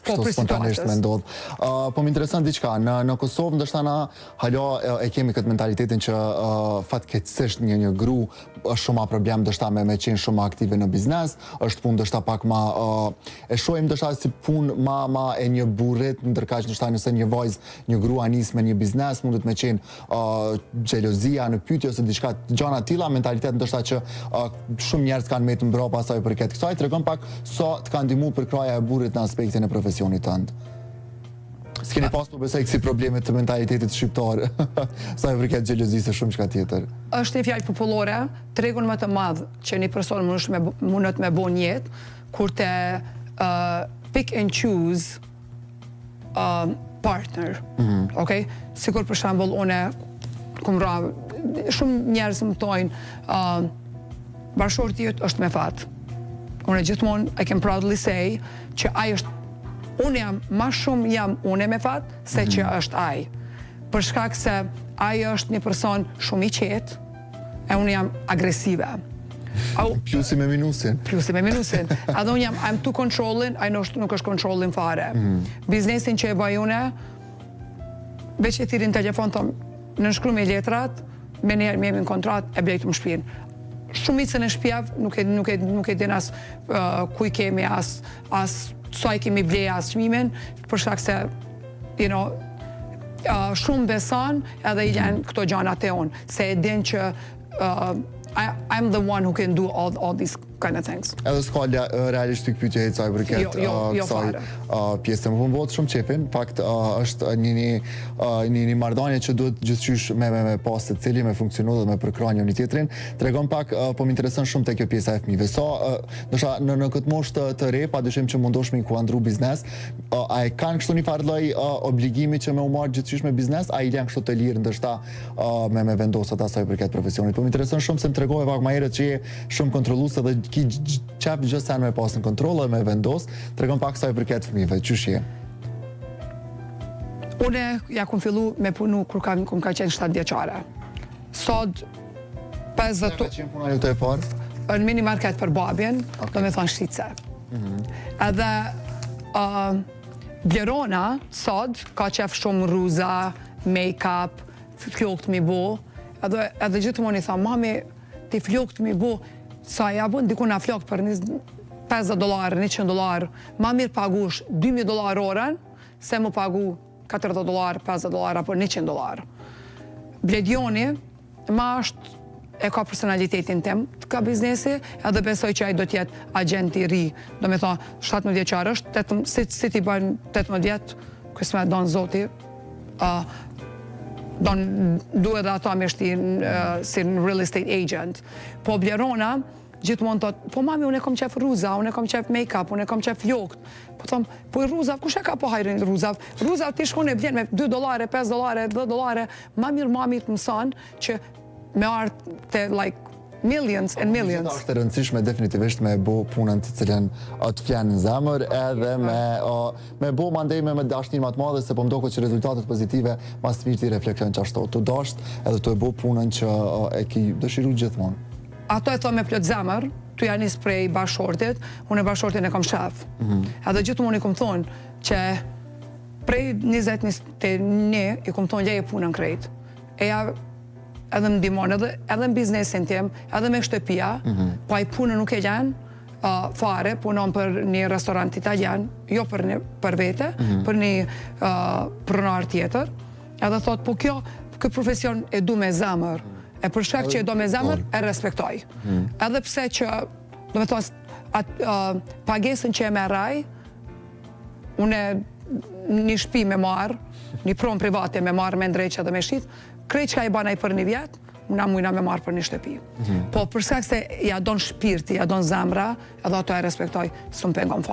kështu spontanisht me ndodh. Po më intereson diçka, në Kosovë ndoshta na hala e kemi këtë mentalitetin që fatkeqësisht një gru është shumë ma problem ndoshta me qenë shumë aktive në biznes, është punë ndoshta pak ma e shohim ndoshta si punë ma e një burrit, ndërkaq ndoshta nëse një vajzë, një grua nis me një biznes, mundet me qenë xhelozia në pyetje ose diçka gjana të tilla, mentalitet ndoshta që shumë njerëz kanë me të mbrapa asaj përket kësaj, tregon pak sa të ka ndihmuar për kraja e burrit në aspektin e profesionit tënd. S'keni pas po besoj kësi problemet të mentalitetit shqiptar, sa e përket xhelozisë shumë çka tjetër. Është një fjalë popullore, tregun më të madh që një person mundet me bo një jetë, kur të pick and choose partner. Okay? Sikur për shembull une shumë njerëz më thojnë bashorti jot është me fat. Unë gjithmonë I can proudly say që ai është unë jam ma shumë jam unë me fat se që është ai. Për shkak se ai është një person shumë I qetë e unë jam agresive. Plusi me minusin. Plusi me minusin. Adhe unë jam I'm too controlling, ai nuk është controlling fare. Biznesin që e bëj une, veç e thirin telefon thëmë në nshkru me letrat, me njerë me jemi në kontrat, e blejtë më shpinë. Shumicën e shpjav nuk e din as kuj kemi, as saj kemi blej as qmimin, për shkak se, shumë besan edhe I janë këto gjanat e unë, se e din që I'm the one who can do all these kind of things. Edhe s'ka realisht të këpytje hejtë saj përket kësaj pjesë. Më pëmbot shumë qefin, fakt është një mardanje që duhet gjithqysh me pas të cili, me funksionu dhe me përkra një tjetrin. Tregon pak, po më interesën shumë të kjo pjesa e fëmijëve. Sa në këtë moshë të re, pa dyshim që mundosh me inkuandru biznes, a e kanë kështu një farloj obligimi që me u marrë gjithqysh me biznes, a I janë kështu të lirë ndështa me vendosat asaj përket profesionit. Po më interesën shumë se më tregove pak ma herët që je shumë kontrolluese dhe ki qep gjithë sen me pas në kontrol dhe me vendos, tregon pak sa I përket fëmijëve, qysh je? Une ja kum fillu me punu kur kum ka qenë 7 vjeqare. Sot 50... Ka qenë puna ju të e parë? Në minimarket për babjen, do me thonë shqice. Edhe Blerona, sot, ka qef shumë ruza, make-up, flokët mi bo, edhe gjithmonë I tha, mami, ti flokët mi bo, sa ja bën diku na flok për $50, $100, ma mirë pagush $2,000 orën, se mu pagu $40, $50 apo $100. Bledjoni, ma është e ka personalitetin tim të ka biznesi, edhe besoj që ai do t'jetë agent I ri. Do me thonë, 17 vjeqar është, si ti bëjnë 18 vjetë, kësme donë zoti, duhet dhe ato me shtinë si në real estate agent. Po Blerona, gjithmonë thotë, po mami, unë e kom qef ruza, unë e kom qef make-up, unë e kom qef ljokt. Po thomë, po I ruzav, kush e ka po hajrin ruzav? Ruzav ti shkon e vjen me $2, $5, $10, ma mirë mami të mëson që me artë të millions and millions. Gjitha është e rëndësishme definitivisht me bo punën të cilën të flenë në zemër edhe me bo mandej me dashnin më të madhe se po mdoko që rezultatet pozitive mas të mirë ti refleksion që ashtu të dasht edhe të e bo punën që e ki dëshiru gjithmonë. Ato e thonë me plot zemër, tu janë nis prej bashortit, unë e bashortin e kam shef. Edhe gjithmonë I kom thonë që prej 21 I kom thonë leje punën krejt. Edhe më dimon, edhe në biznesin tim, edhe me shtëpia, pa I punën nuk e janë fare, punon për një restorant italian, jo për vete, për një pronar tjetër, edhe thot, po kjo profesion e du me zemër, e për shkak që e do me zemër, e respektoj. Edhe pse që, do me thonë, pagesën që e me raj, une një shpi me marë, një pron private me marë me ndreqe dhe me shqit, krejt që ka I banaj për një vjetë, una mujna me marë për një shtëpi. Po për shkak se ja don shpirti, ja don zemra, edhe ato e respektoj, s'u pengon fare.